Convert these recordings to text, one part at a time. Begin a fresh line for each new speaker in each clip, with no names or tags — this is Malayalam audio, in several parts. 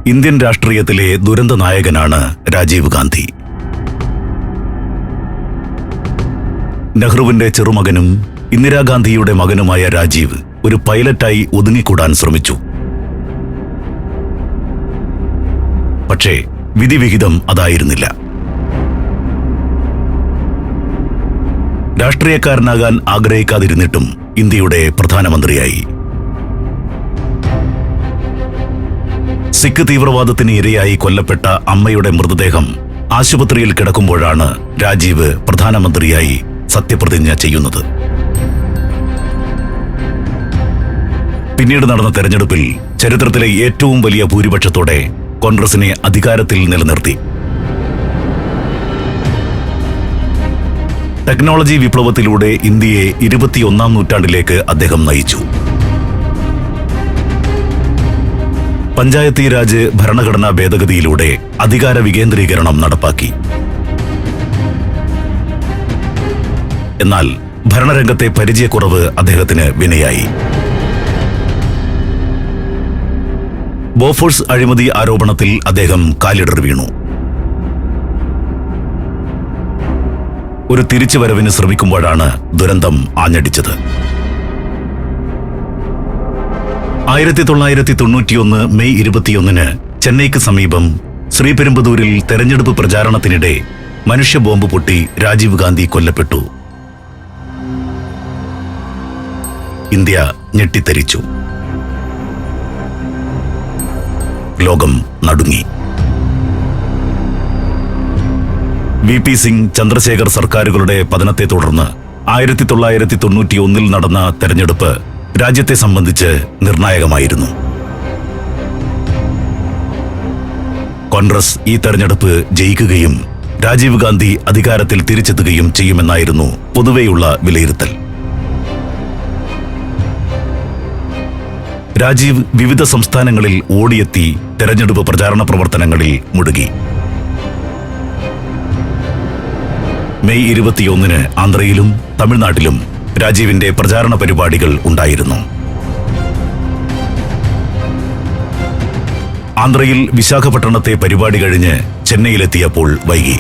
ഇന്ത്യൻ രാഷ്ട്രീയത്തിലെ ദുരന്ത നായകനാണ് രാജീവ് ഗാന്ധി. നെഹ്റുവിന്റെ ചെറുമകനും ഇന്ദിരാഗാന്ധിയുടെ മകനുമായ രാജീവ് ഒരു പൈലറ്റായി ഒതുങ്ങിക്കൂടാൻ ശ്രമിച്ചു. പക്ഷേ വിധിവിഹിതം അതായിരുന്നില്ല. രാഷ്ട്രീയക്കാരനാകാൻ ആഗ്രഹിക്കാതിരുന്നിട്ടും ഇന്ത്യയുടെ പ്രധാനമന്ത്രിയായി. സിഖ് തീവ്രവാദത്തിന് ഇരയായി കൊല്ലപ്പെട്ട അമ്മയുടെ മൃതദേഹം ആശുപത്രിയിൽ കിടക്കുമ്പോഴാണ് രാജീവ് പ്രധാനമന്ത്രിയായി സത്യപ്രതിജ്ഞ ചെയ്യുന്നത്. പിന്നീട് നടന്ന തെരഞ്ഞെടുപ്പിൽ ചരിത്രത്തിലെ ഏറ്റവും വലിയ ഭൂരിപക്ഷത്തോടെ കോൺഗ്രസിനെ അധികാരത്തിൽ നിലനിർത്തി. ടെക്നോളജി വിപ്ലവത്തിലൂടെ ഇന്ത്യയെ 21ാം നൂറ്റാണ്ടിലേക്ക് അദ്ദേഹം നയിച്ചു. പഞ്ചായത്തി രാജ് ഭരണഘടനാ ഭേദഗതിയിലൂടെ അധികാര വികേന്ദ്രീകരണം നടപ്പാക്കി. എന്നാൽ ഭരണരംഗത്തെ പരിചയക്കുറവ് അദ്ദേഹത്തിന് വിനയായി. ബോഫോഴ്സ് അഴിമതി ആരോപണത്തിൽ അദ്ദേഹം കാലിടർ വീണു. ഒരു തിരിച്ചുവരവിന് ശ്രമിക്കുമ്പോഴാണ് ദുരന്തം ആഞ്ഞടിച്ചത്. 1991 മെയ് 21 ചെന്നൈക്ക് സമീപം ശ്രീപെരുമ്പുദൂരിൽ തെരഞ്ഞെടുപ്പ് പ്രചാരണത്തിനിടെ മനുഷ്യ ബോംബ് പൊട്ടി രാജീവ് ഗാന്ധി കൊല്ലപ്പെട്ടു. ഇന്ത്യ ഞെട്ടിത്തരിച്ചു. ലോകം നടുങ്ങി. VP സിംഗ്, ചന്ദ്രശേഖർ സർക്കാരുകളുടെ പതനത്തെ തുടർന്ന് 1991 നടന്ന തെരഞ്ഞെടുപ്പ് രാജ്യത്തെ സംബന്ധിച്ച് നിർണായകമായിരുന്നു. കോൺഗ്രസ് ഈ തെരഞ്ഞെടുപ്പ് ജയിക്കുകയും രാജീവ് ഗാന്ധി അധികാരത്തിൽ തിരിച്ചെത്തുകയും ചെയ്യുമെന്നായിരുന്നു പൊതുവെയുള്ള വിലയിരുത്തൽ. രാജീവ് വിവിധ സംസ്ഥാനങ്ങളിൽ ഓടിയെത്തി തെരഞ്ഞെടുപ്പ് പ്രചാരണ പ്രവർത്തനങ്ങളിൽ മുഴുകി. മെയ് 21 ആന്ധ്രയിലും തമിഴ്നാട്ടിലും രാജീവിന്റെ പ്രചാരണ പരിപാടികൾ ഉണ്ടായിരുന്നു. ആന്ധ്രയിൽ വിശാഖപട്ടണത്തെ പരിപാടി കഴിഞ്ഞ് ചെന്നൈയിലെത്തിയപ്പോൾ വൈകി.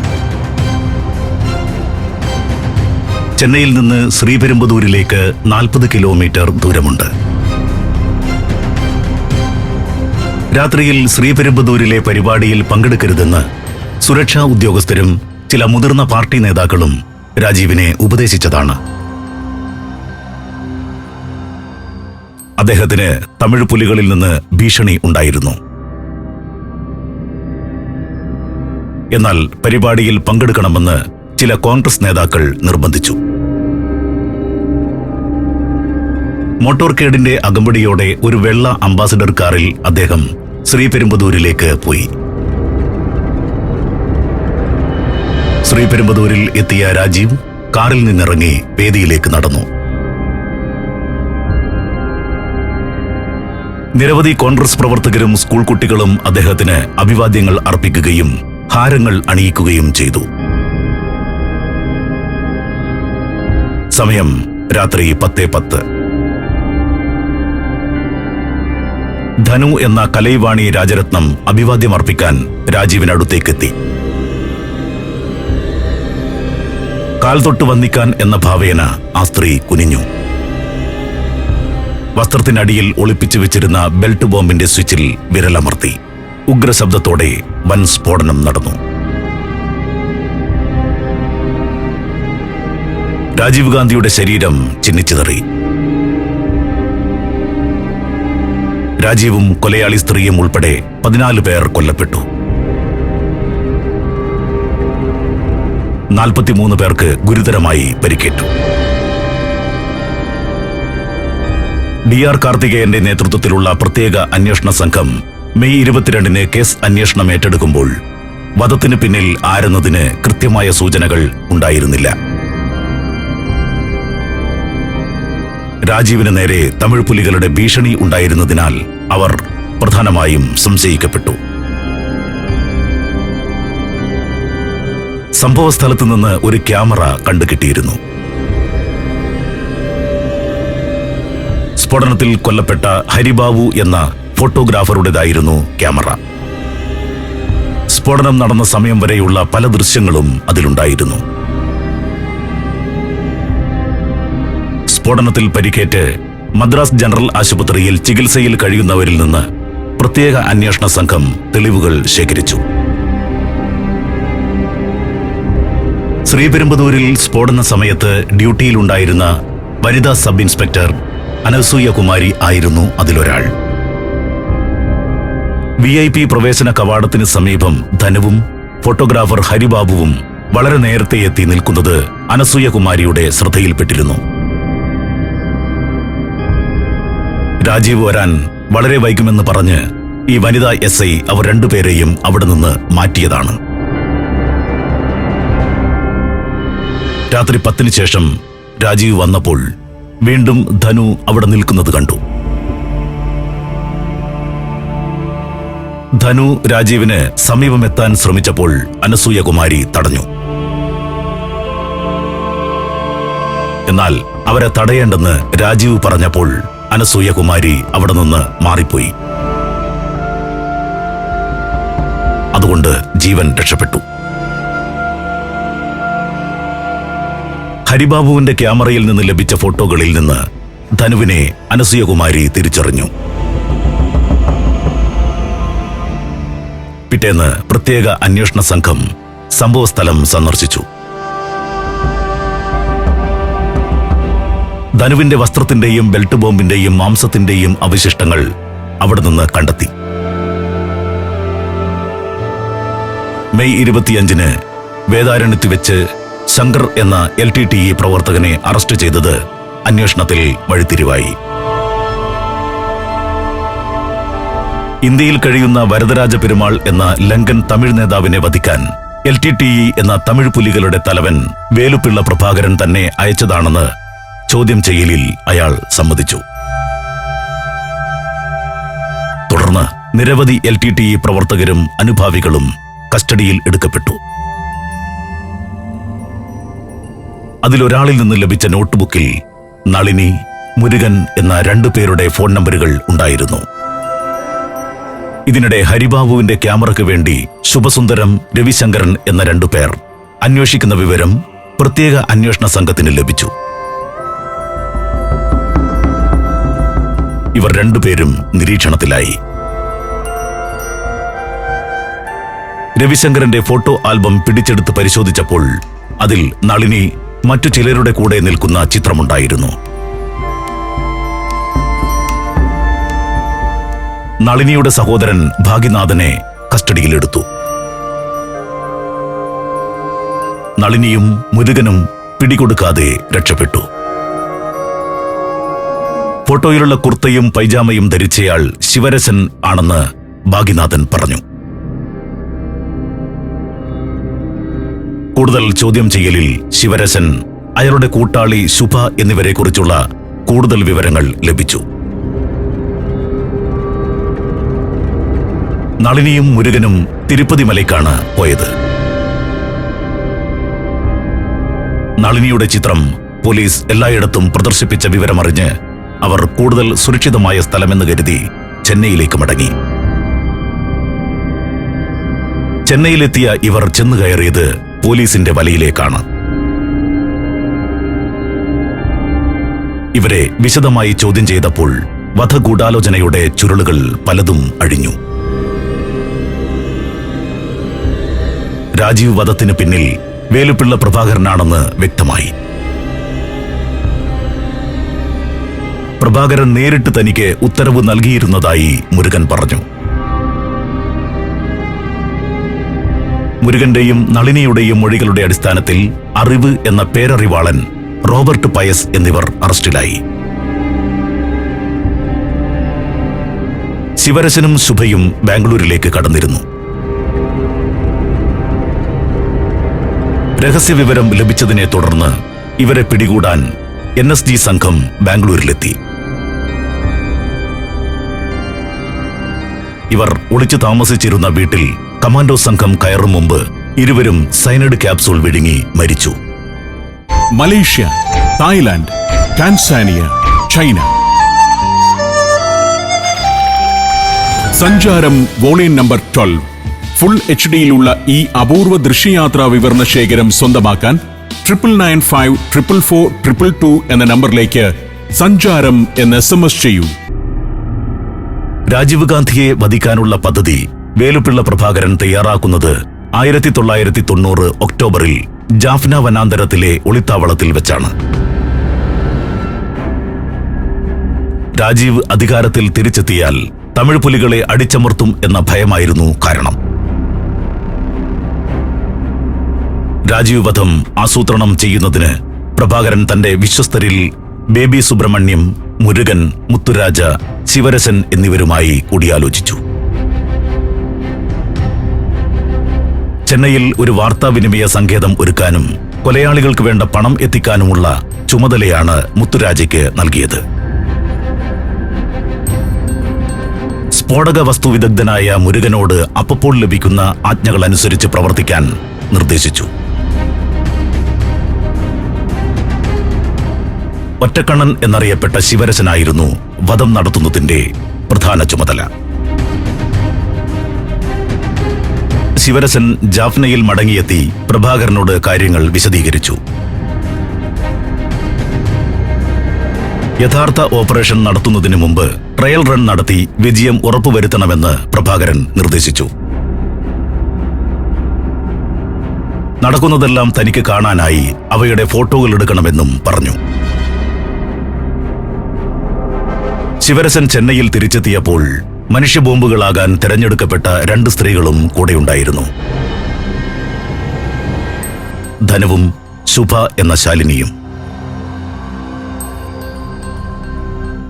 ചെന്നൈയിൽ നിന്ന് ശ്രീപെരുമ്പുദൂരിലേക്ക് 40 കിലോമീറ്റർ ദൂരമുണ്ട്. രാത്രിയിൽ ശ്രീപെരുമ്പുദൂരിലെ പരിപാടിയിൽ പങ്കെടുക്കരുതെന്ന് സുരക്ഷാ ഉദ്യോഗസ്ഥരും ചില മുതിർന്ന പാർട്ടി നേതാക്കളും രാജീവിനെ ഉപദേശിച്ചതാണ്. അദ്ദേഹത്തിന് തമിഴ് പുലികളിൽ നിന്ന് ഭീഷണി ഉണ്ടായിരുന്നു. എന്നാൽ പരിപാടിയിൽ പങ്കെടുക്കണമെന്ന് ചില കോൺഗ്രസ് നേതാക്കൾ നിർബന്ധിച്ചു. മോട്ടോർകേഡിന്റെ അകമ്പടിയോടെ ഒരു വെള്ള അംബാസഡർ കാറിൽ അദ്ദേഹം ശ്രീപെരുമ്പുദൂരിലേക്ക് പോയി. ശ്രീപെരുമ്പുദൂരിൽ എത്തിയ രാജീവ് കാറിൽ നിന്നിറങ്ങി വേദിയിലേക്ക് നടന്നു. നിരവധി കോൺഗ്രസ് പ്രവർത്തകരും സ്കൂൾ കുട്ടികളും അദ്ദേഹത്തിന് അഭിവാദ്യങ്ങൾ അർപ്പിക്കുകയും ഹാരങ്ങൾ അണിയിക്കുകയും ചെയ്തു. സമയം രാത്രി 10:10. ധനു എന്ന കലൈവാണി രാജരത്നം അഭിവാദ്യമർപ്പിക്കാൻ രാജീവിനടുത്തേക്കെത്തി. കാൽ തൊട്ട് വന്ദിക്കാൻ എന്ന ഭാവേന ആ സ്ത്രീ കുനിഞ്ഞു. വസ്ത്രത്തിനടിയിൽ ഒളിപ്പിച്ചു വെച്ചിരുന്ന ബെൽറ്റ് ബോംബിന്റെ സ്വിച്ചിൽ വിരലമർത്തി. ഉഗ്രശബ്ദത്തോടെ വൻ സ്ഫോടനം നടന്നു. രാജീവ് ഗാന്ധിയുടെ ശരീരം ചിന്നിച്ചിതറി. രാജീവും കൊലയാളി സ്ത്രീയും ഉൾപ്പെടെ 14 പേർ കൊല്ലപ്പെട്ടു. 43 പേർക്ക് ഗുരുതരമായി പരിക്കേറ്റു. DR കാർത്തികേയന്റെ നേതൃത്വത്തിലുള്ള പ്രത്യേക അന്വേഷണ സംഘം മെയ് 22 കേസ് അന്വേഷണം ഏറ്റെടുക്കുമ്പോൾ വധത്തിന് പിന്നിൽ ആരെന്നതിന് കൃത്യമായ സൂചനകൾ ഉണ്ടായിരുന്നില്ല. രാജീവിന് നേരെ തമിഴ് പുലികളുടെ ഭീഷണി ഉണ്ടായിരുന്നതിനാൽ അവർ പ്രധാനമായും സംശയിക്കപ്പെട്ടു. സംഭവസ്ഥലത്ത് നിന്ന് ഒരു ക്യാമറ കണ്ടുകിട്ടിയിരുന്നു. സ്ഫോടനത്തിൽ കൊല്ലപ്പെട്ട ഹരിബാബു എന്ന ഫോട്ടോഗ്രാഫറുടേതായിരുന്നു ക്യാമറ. സ്ഫോടനം നടന്ന സമയം വരെയുള്ള പല ദൃശ്യങ്ങളും അതിലുണ്ടായിരുന്നു. സ്ഫോടനത്തിൽ പരിക്കേറ്റ് മദ്രാസ് ജനറൽ ആശുപത്രിയിൽ ചികിത്സയിൽ കഴിയുന്നവരിൽ നിന്ന് പ്രത്യേക അന്വേഷണ സംഘം തെളിവുകൾ ശേഖരിച്ചു. ശ്രീപെരുമ്പതൂരിൽ സ്ഫോടന സമയത്ത് ഡ്യൂട്ടിയിലുണ്ടായിരുന്ന വനിതാ സബ് ഇൻസ്പെക്ടർ അനസൂയ കുമാരി ആയിരുന്നു അതിലൊരാൾ. VIP പ്രവേശന കവാടത്തിന് സമീപം ധനുവും ഫോട്ടോഗ്രാഫർ ഹരിബാബുവും വളരെ നേരത്തെ എത്തി നിൽക്കുന്നത് അനസൂയ കുമാരിയുടെ ശ്രദ്ധയിൽപ്പെട്ടിരുന്നു. രാജീവ് വരാൻ വളരെ വൈകുമെന്ന് പറഞ്ഞ് ഈ വനിതാ SI അവർ രണ്ടുപേരെയും അവിടെ നിന്ന് മാറ്റിയതാണ്. രാത്രി 10-ന് ശേഷം രാജീവ് വന്നപ്പോൾ വീണ്ടും ധനു അവിടെ നിൽക്കുന്നത് കണ്ടു. ധനു രാജീവിന് സമീപമെത്താൻ ശ്രമിച്ചപ്പോൾ അനസൂയ കുമാരി തടഞ്ഞു. എന്നാൽ അവരെ തടയേണ്ടെന്ന് രാജീവ് പറഞ്ഞപ്പോൾ അനസൂയ കുമാരി അവിടെ നിന്ന് മാറിപ്പോയി. അതുകൊണ്ട് ജീവൻ രക്ഷപ്പെട്ടു. ഹരിബാബുവിന്റെ ക്യാമറയിൽ നിന്ന് ലഭിച്ച ഫോട്ടോകളിൽ നിന്ന് ധനുവിനെ അനസൂയ കുമാരി തിരിച്ചറിഞ്ഞു. പിറ്റേന്ന് പ്രത്യേക അന്വേഷണ സംഘം സംഭവസ്ഥലം സന്ദർശിച്ചു. ധനുവിന്റെ വസ്ത്രത്തിന്റെയും ബെൽറ്റ് ബോംബിന്റെയും മാംസത്തിന്റെയും അവശിഷ്ടങ്ങൾ അവിടെ നിന്ന് കണ്ടെത്തി. മെയ് 25-ന് വേദാരണ്യത്ത് വെച്ച് ശങ്കർ എന്ന LTTE പ്രവർത്തകനെ അറസ്റ്റ് ചെയ്തത് അന്വേഷണത്തിൽ വഴിത്തിരിവായി. ഇന്ത്യയിൽ കഴിയുന്ന വരദരാജ പെരുമാൾ എന്ന ലങ്കൻ തമിഴ് നേതാവിനെ വധിക്കാൻ LTTE എന്ന തമിഴ് പുലികളുടെ തലവൻ വേലുപ്പിള്ള പ്രഭാകരൻ തന്നെ അയച്ചതാണെന്ന് ചോദ്യം ചെയ്യലിൽ അയാൾ സമ്മതിച്ചു. തുടർന്ന് നിരവധി LTTE പ്രവർത്തകരും അനുഭാവികളും കസ്റ്റഡിയിൽ എടുക്കപ്പെട്ടു. അതിലൊരാളിൽ നിന്ന് ലഭിച്ച നോട്ട്ബുക്കിൽ നളിനി, മുരുകൻ എന്ന 2 പേരുടെ ഫോൺ നമ്പറുകൾ ഉണ്ടായിരുന്നു. ഇതിനിടെ ഹരിബാബുവിന്റെ ക്യാമറയ്ക്ക് വേണ്ടി ശുഭസുന്ദരം, രവിശങ്കരൻ എന്ന 2 പേർ അന്വേഷിക്കുന്ന വിവരം പ്രത്യേക അന്വേഷണ സംഘത്തിന് ലഭിച്ചു. ഇവർ 2 പേരും നിരീക്ഷണത്തിലായി. രവിശങ്കരന്റെ ഫോട്ടോ ആൽബം പിടിച്ചെടുത്ത് പരിശോധിച്ചപ്പോൾ അതിൽ നളിനി മറ്റു ചിലരുടെ കൂടെ നിൽക്കുന്ന ചിത്രമുണ്ടായിരുന്നു. നളിനിയുടെ സഹോദരൻ ഭാഗ്യനാഥനെ കസ്റ്റഡിയിലെടുത്തു. നളിനിയും മുരുകനും പിടികൊടുക്കാതെ രക്ഷപ്പെട്ടു. ഫോട്ടോയിലുള്ള കുർത്തയും പൈജാമയും ധരിച്ചയാൾ ശിവരസൻ ആണെന്ന് ഭാഗ്യനാഥൻ പറഞ്ഞു. കൂടുതൽ ചോദ്യം ചെയ്യലിൽ ശിവരസൻ, അയാളുടെ കൂട്ടാളി ശുഭ എന്നിവരെക്കുറിച്ചുള്ള കൂടുതൽ വിവരങ്ങൾ ലഭിച്ചു. നളിനിയും മുരുകനും തിരുപ്പതി മലയ്ക്കാണ് പോയത്. നളിനിയുടെ ചിത്രം പോലീസ് എല്ലായിടത്തും പ്രദർശിപ്പിച്ച വിവരമറിഞ്ഞ് അവർ കൂടുതൽ സുരക്ഷിതമായ സ്ഥലമെന്ന് കരുതി ചെന്നൈയിലേക്ക് മടങ്ങി. ചെന്നൈയിലെത്തിയ ഇവർ ചെന്നു കയറിയത് പോലീസിന്റെ വലയിലേക്കാണ്. ഇവരെ വിശദമായി ചോദ്യം ചെയ്തപ്പോൾ വധഗൂഢാലോചനയുടെ ചുരുളുകൾ പലതും അഴിഞ്ഞു. രാജീവ് വധത്തിന് പിന്നിൽ വേലുപ്പിള്ള പ്രഭാകരനാണെന്ന് വ്യക്തമായി. പ്രഭാകരൻ നേരിട്ട് തനിക്ക് ഉത്തരവ് നൽകിയിരുന്നതായി മുരുകൻ പറഞ്ഞു. മുരുകന്റെയും നളിനിയുടെയും മൊഴികളുടെ അടിസ്ഥാനത്തിൽ അറിവ് എന്ന പേരറിവാളൻ, റോബർട്ട് പയസ് എന്നിവർ അറസ്റ്റിലായി. ശിവരസനും ശുഭയും ബാംഗ്ലൂരിലേക്ക് കടന്നിരുന്നു. രഹസ്യവിവരം ലഭിച്ചതിനെ തുടർന്ന് ഇവരെ പിടികൂടാൻ NSG സംഘം ബാംഗ്ലൂരിലെത്തി. ഇവർ ഒളിച്ചു താമസിച്ചിരുന്ന വീട്ടിൽ കമാൻഡോ സംഘം കയറും മുമ്പ് ഇരുവരും സൈനൈഡ് ക്യാപ്സൂൾ വിഴുങ്ങി മരിച്ചു.
Malaysia, Thailand, Tanzania, China. സഞ്ചാരം വോളിയം നമ്പർ 12. ഫുൾ HD-യിലുള്ള ഈ അപൂർവ ദൃശ്യയാത്രാ വിവരണ ശേഖരം സ്വന്തമാക്കാൻ 9995444222 എന്ന നമ്പറിലേക്ക് സഞ്ചാരം എന്ന് SMS ചെയ്യൂ.
രാജീവ് ഗാന്ധിയെ വധിക്കാനുള്ള പദ്ധതി വേലുപ്പിള്ള പ്രഭാകരൻ തയ്യാറാക്കുന്നത് 1990 ഒക്ടോബറിൽ ജാഫ്ന വനാന്തരത്തിലെ ഒളിത്താവളത്തിൽ വെച്ചാണ്. രാജീവ് അധികാരത്തിൽ തിരിച്ചെത്തിയാൽ തമിഴ് പുലികളെ അടിച്ചമർത്തും എന്ന ഭയമായിരുന്നു കാരണം. രാജീവ് വധം ആസൂത്രണം ചെയ്യുന്നതിന് പ്രഭാകരൻ തന്റെ വിശ്വസ്തരിൽ ബേബി സുബ്രഹ്മണ്യം, മുരുകൻ, മുത്തുരാജ, ശിവരസൻ എന്നിവരുമായി കൂടിയാലോചിച്ചു. ചെന്നൈയിൽ ഒരു വാർത്താവിനിമയ സങ്കേതം ഒരുക്കാനും കൊലയാളികൾക്ക് വേണ്ട പണം എത്തിക്കാനുമുള്ള ചുമതലയാണ് മുത്തുരാജയ്ക്ക് നൽകിയത്. സ്ഫോടക വസ്തു വിദഗ്ധനായ മുരുകനോട് അപ്പോൾ ലഭിക്കുന്ന ആജ്ഞകൾ അനുസരിച്ച് പ്രവർത്തിക്കാൻ നിർദ്ദേശിച്ചു. ഒറ്റക്കണ്ണൻ എന്നറിയപ്പെട്ട ശിവരസനായിരുന്നു വധം നടത്തുന്നതിന്റെ പ്രധാന ചുമതല. ശിവരസൻ ജാഫ്നയിൽ മടങ്ങിയെത്തി പ്രഭാകരനോട് കാര്യങ്ങൾ വിശദീകരിച്ചു. യഥാർത്ഥ ഓപ്പറേഷൻ നടത്തുന്നതിന് മുമ്പ് ട്രയൽ റൺ നടത്തി വിജയം ഉറപ്പുവരുത്തണമെന്ന് പ്രഭാകരൻ നിർദ്ദേശിച്ചു. നടക്കുന്നതെല്ലാം തനിക്ക് കാണാനായി അവയുടെ ഫോട്ടോകൾ എടുക്കണമെന്നും പറഞ്ഞു. ശിവരസൻ ചെന്നൈയിൽ തിരിച്ചെത്തിയപ്പോൾ മനുഷ്യബോംബുകളാകാൻ തെരഞ്ഞെടുക്കപ്പെട്ട 2 സ്ത്രീകളും കൂടെയുണ്ടായിരുന്നു. ധനുവും ശുഭ എന്ന ശാലിനിയും.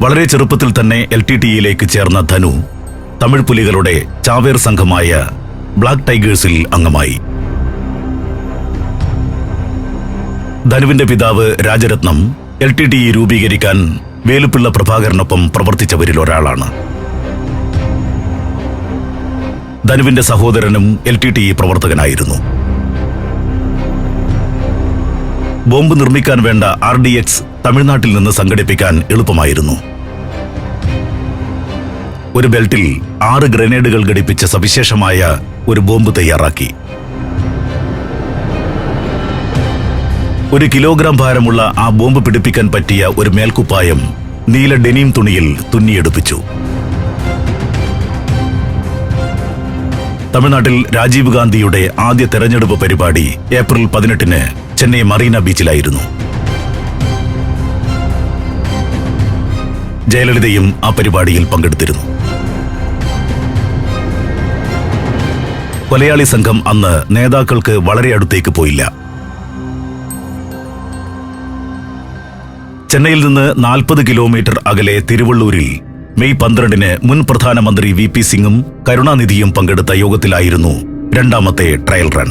വളരെ ചെറുപ്പത്തിൽ തന്നെ LTTE-യിലേക്ക് ചേർന്ന ധനു തമിഴ് പുലികളുടെ ചാവേർ സംഘമായ ബ്ലാക്ക് ടൈഗേഴ്സിൽ അംഗമായി. ധനുവിന്റെ പിതാവ് രാജരത്നം LTTE രൂപീകരിക്കാൻ വേലുപ്പിള്ള പ്രഭാകരനൊപ്പം പ്രവർത്തിച്ചവരിൽ ഒരാളാണ്. ധനുവിന്റെ സഹോദരനും LTTE പ്രവർത്തകനായിരുന്നു. ബോംബ് നിർമ്മിക്കാൻ വേണ്ട RDX തമിഴ്നാട്ടിൽ നിന്ന് സംഘടിപ്പിക്കാൻ എളുപ്പമായിരുന്നു. ഒരു ബെൽറ്റിൽ 6 ഗ്രനേഡുകൾ ഘടിപ്പിച്ച സവിശേഷമായ ഒരു ബോംബ് തയ്യാറാക്കി. 1 കിലോഗ്രാം ഭാരമുള്ള ആ ബോംബ് പിടിപ്പിക്കാൻ പറ്റിയ ഒരു മേൽക്കുപ്പായം നീല ഡെനിം തുണിയിൽ തുന്നിയെടുപ്പിച്ചു. തമിഴ്നാട്ടിൽ രാജീവ് ഗാന്ധിയുടെ ആദ്യ തെരഞ്ഞെടുപ്പ് പരിപാടി ഏപ്രിൽ 18-ന് ചെന്നൈ മറീന ബീച്ചിലായിരുന്നു. ജയലളിതയും ആ പരിപാടിയിൽ പങ്കെടുത്തിരുന്നു. കൊലയാളി സംഘം അന്ന് നേതാക്കൾക്ക് വളരെ അടുത്തേക്ക് പോയില്ല. ചെന്നൈയിൽ നിന്ന് 40 കിലോമീറ്റർ അകലെ തിരുവള്ളൂരിൽ മെയ് 12-ന് മുൻ പ്രധാനമന്ത്രി VP സിംഗും കരുണാനിധിയും പങ്കെടുത്ത യോഗത്തിലായിരുന്നു രണ്ടാമത്തെ ട്രയൽ റൺ.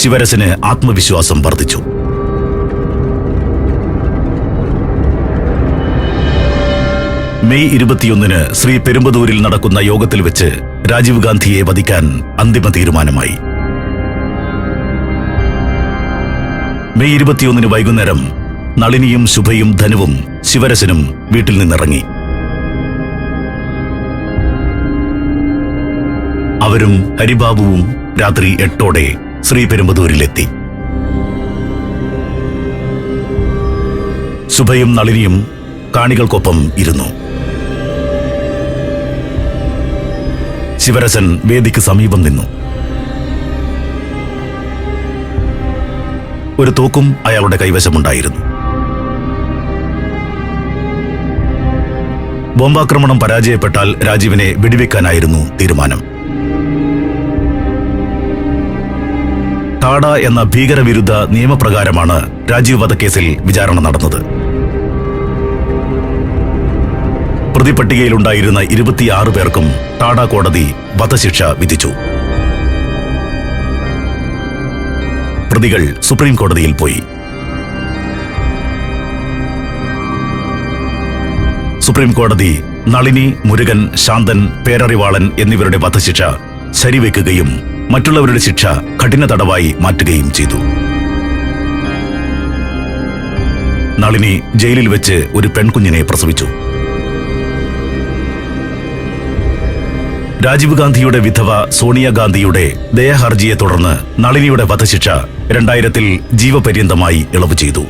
ശിവരസന് ആത്മവിശ്വാസം വർദ്ധിച്ചു. മെയ് 21-ന് ശ്രീ പെരുമ്പതൂരിൽ നടക്കുന്ന യോഗത്തിൽ വെച്ച് രാജീവ് ഗാന്ധിയെ വധിക്കാൻ അന്തിമ തീരുമാനമായി. മെയ് 21-ന് വൈകുന്നേരം നളിനിയും ശുഭയും ധനുവും ശിവരസനും വീട്ടിൽ നിന്നിറങ്ങി. അവരും ഹരിബാബുവും രാത്രി 8-ഓടെ ശ്രീ പെരുമ്പതൂരിലെത്തി. ശുഭയും നളിനിയും കാണികൾക്കൊപ്പം ഇരുന്നു. ശിവരസൻ വേദിക്ക് സമീപം നിന്നു. ഒരു തോക്കും അയാളുടെ കൈവശമുണ്ടായിരുന്നു. ബോംബാക്രമണം പരാജയപ്പെട്ടാൽ രാജീവിനെ വെടിവെക്കാനായിരുന്നു തീരുമാനം. ടാഡ എന്ന ഭീകരവിരുദ്ധ നിയമപ്രകാരമാണ് രാജീവ് വധക്കേസിൽ വിചാരണ നടന്നത്. പ്രതിപട്ടികയിലുണ്ടായിരുന്ന 26 പേർക്കും ടാഡ കോടതി വധശിക്ഷ വിധിച്ചു. പ്രതികൾ സുപ്രീം കോടതിയിൽ പോയി. സുപ്രീം കോടതി നളിനി, മുരുകൻ, ശാന്തൻ, പേരറിവാളൻ എന്നിവരുടെ വധശിക്ഷ ശരിവെക്കുകയും മറ്റുള്ളവരുടെ ശിക്ഷ കഠിന തടവായി മാറ്റുകയും ചെയ്തു. നളിനി ജയിലിൽ വെച്ച് ഒരു പെൺകുഞ്ഞിനെ പ്രസവിച്ചു. രാജീവ് ഗാന്ധിയുടെ വിധവ സോണിയാഗാന്ധിയുടെ ദയാഹർജിയെ തുടർന്ന് നളിനിയുടെ വധശിക്ഷ 2000 ജീവപര്യന്തമായി ഇളവ് ചെയ്തു.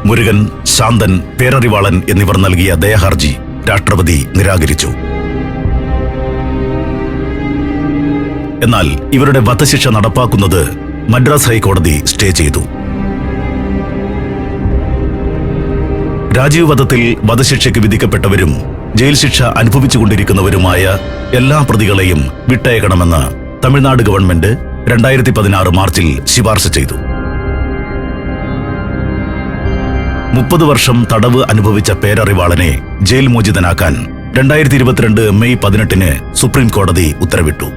മുരുകൻ, ശാന്തൻ, പേരറിവാളൻ എന്നിവർ നൽകിയ ദയാഹർജി രാഷ്ട്രപതി നിരാകരിച്ചു. എന്നാൽ ഇവരുടെ വധശിക്ഷ നടപ്പാക്കുന്നത് മദ്രാസ് ഹൈക്കോടതി സ്റ്റേ ചെയ്തു. രാജീവ് വധത്തിൽ വധശിക്ഷയ്ക്ക് വിധിക്കപ്പെട്ടവരും ജയിൽ ശിക്ഷ അനുഭവിച്ചുകൊണ്ടിരിക്കുന്നവരുമായ എല്ലാ പ്രതികളെയും വിട്ടയക്കണമെന്ന് തമിഴ്നാട് ഗവൺമെന്റ് 2016 മാർച്ചിൽ ശുപാർശ ചെയ്തു. 30 വർഷം തടവ് അനുഭവിച്ച പേരറിവാളനെ ജയിൽ മോചിതനാക്കാൻ 2022 മെയ് 18 സുപ്രീം കോടതി ഉത്തരവിട്ടു.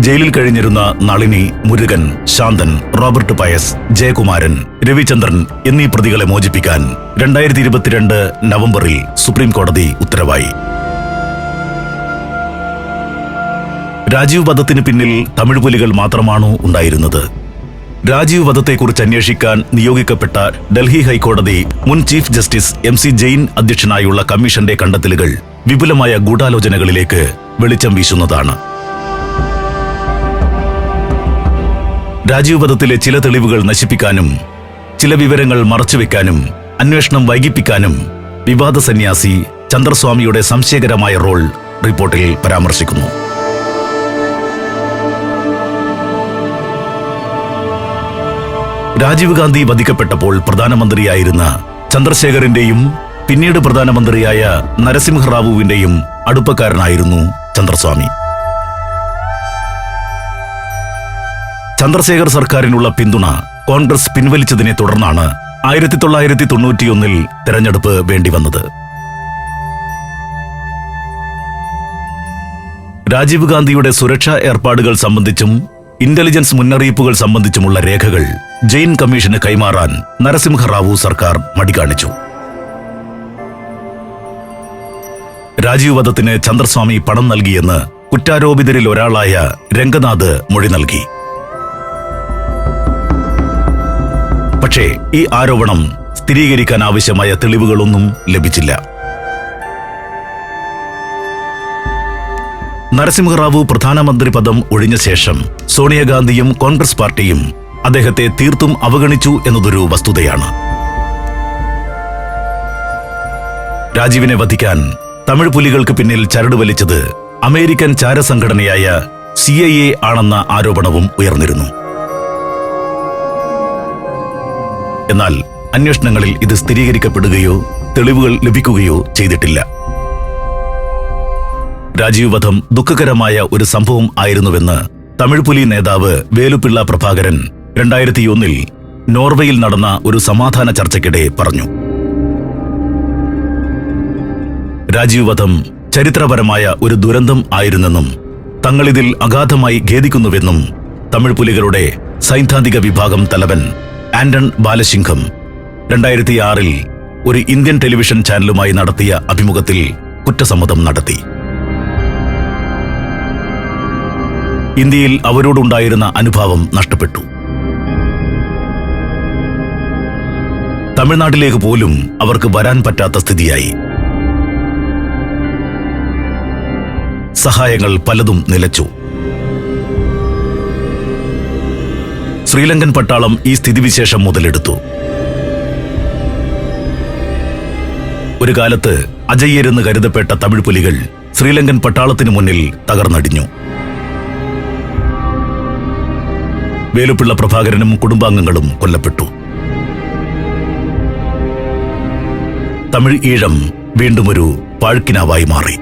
ജയിലിൽ കഴിഞ്ഞിരുന്ന നളിനി, മുരുകൻ, ശാന്തൻ, റോബർട്ട് പയസ്, ജയകുമാരൻ, രവിചന്ദ്രൻ എന്നീ പ്രതികളെ മോചിപ്പിക്കാൻ 2022 നവംബറിൽ സുപ്രീം കോടതി ഉത്തരവായി. രാജീവ് വധത്തിന് പിന്നിൽ തമിഴ് പുലികൾ മാത്രമാണോ ഉണ്ടായിരുന്നത്? രാജീവ് വധത്തെക്കുറിച്ച് അന്വേഷിക്കാൻ നിയോഗിക്കപ്പെട്ട ഡൽഹി ഹൈക്കോടതി മുൻ ചീഫ് ജസ്റ്റിസ് MC ജെയിൻ അധ്യക്ഷനായുള്ള കമ്മീഷന്റെ കണ്ടെത്തലുകൾ വിപുലമായ ഗൂഢാലോചനകളിലേക്ക് വെളിച്ചം വീശുന്നതാണ്. രാജീവ് വധത്തിലെ ചില തെളിവുകൾ നശിപ്പിക്കാനും ചില വിവരങ്ങൾ മറച്ചുവെക്കാനും അന്വേഷണം വൈകിപ്പിക്കാനും വിവാദ സന്യാസി ചന്ദ്രസ്വാമിയുടെ സംശയകരമായ റോൾ റിപ്പോർട്ടിൽ പരാമർശിക്കുന്നു. രാജീവ് ഗാന്ധി വധിക്കപ്പെട്ടപ്പോൾ പ്രധാനമന്ത്രിയായിരുന്ന ചന്ദ്രശേഖറിന്റെയും പിന്നീട് പ്രധാനമന്ത്രിയായ നരസിംഹറാവുവിന്റെയും അടുപ്പക്കാരനായിരുന്നു ചന്ദ്രസ്വാമി. ചന്ദ്രശേഖർ സർക്കാരിനുള്ള പിന്തുണ കോൺഗ്രസ് പിൻവലിച്ചതിനെ തുടർന്നാണ് 1991 തെരഞ്ഞെടുപ്പ് വേണ്ടിവന്നത്. രാജീവ് ഗാന്ധിയുടെ സുരക്ഷാ ഏർപ്പാടുകൾ സംബന്ധിച്ചും ഇന്റലിജൻസ് മുന്നറിയിപ്പുകൾ സംബന്ധിച്ചുമുള്ള രേഖകൾ ജെയിൻ കമ്മീഷന് കൈമാറാൻ നരസിംഹറാവു സർക്കാർ മടികാണിച്ചു. രാജീവ് വധത്തിന് ചന്ദ്രസ്വാമി പണം നൽകിയെന്ന് കുറ്റാരോപിതരിൽ ഒരാളായ രംഗനാഥ് മൊഴി നൽകി. പക്ഷേ ഈ ആരോപണം സ്ഥിരീകരിക്കാൻ ആവശ്യമായ തെളിവുകളൊന്നും ലഭിച്ചില്ല. നരസിംഹറാവു പ്രധാനമന്ത്രി പദം ഒഴിഞ്ഞ ശേഷം സോണിയാഗാന്ധിയും കോൺഗ്രസ് പാർട്ടിയും അദ്ദേഹത്തെ തീർത്തും അവഗണിച്ചു എന്നതൊരു വസ്തുതയാണ്. രാജീവിനെ വധിക്കാൻ തമിഴ് പുലികൾക്ക് പിന്നിൽ ചരട് വലിച്ചത് അമേരിക്കൻ ചാരസംഘടനയായ CIA ആണെന്ന ആരോപണവും ഉയർന്നിരുന്നു. എന്നാൽ അന്വേഷണങ്ങളിൽ ഇത് സ്ഥിരീകരിക്കപ്പെടുകയോ തെളിവുകൾ ലഭിക്കുകയോ ചെയ്തിട്ടില്ല. രാജീവ് വധം ദുഃഖകരമായ ഒരു സംഭവം ആയിരുന്നുവെന്ന് തമിഴ് പുലി നേതാവ് വേലുപ്പിള്ള പ്രഭാകരൻ 2001 നോർവേയിൽ നടന്ന ഒരു സമാധാന ചർച്ചയ്ക്കിടെ പറഞ്ഞു. രാജീവ് വധം ചരിത്രപരമായ ഒരു ദുരന്തം ആയിരുന്നെന്നും തങ്ങളിതിൽ അഗാധമായി ഖേദിക്കുന്നുവെന്നും തമിഴ് പുലികളുടെ സൈദ്ധാന്തിക വിഭാഗം തലവൻ ആന്റൺ ബാലസിംഘം 2006 ഒരു ഇന്ത്യൻ ടെലിവിഷൻ ചാനലുമായി നടത്തിയ അഭിമുഖത്തിൽ കുറ്റസമ്മതം നടത്തി. ഇന്ത്യയിൽ അവരോടുണ്ടായിരുന്ന അനുഭാവം നഷ്ടപ്പെട്ടു. തമിഴ്നാട്ടിലേക്ക് പോലും അവർക്ക് വരാൻ പറ്റാത്ത സ്ഥിതിയായി. സഹായങ്ങൾ പലതും നിലച്ചു. ശ്രീലങ്കൻ പട്ടാളം ഈ സ്ഥിതിവിശേഷം മുതലെടുത്തു. ഒരു കാലത്ത് അജയ്യരെന്ന് കരുതപ്പെട്ട തമിഴ് പുലികൾ ശ്രീലങ്കൻ പട്ടാളത്തിനു മുന്നിൽ തകർന്നടിഞ്ഞു. വേലുപ്പിള്ള പ്രഭാകരനും കുടുംബാംഗങ്ങളും കൊല്ലപ്പെട്ടു. തമിഴ് ഈഴം വീണ്ടുമൊരു പാഴ്ക്കിനാവായി മാറി.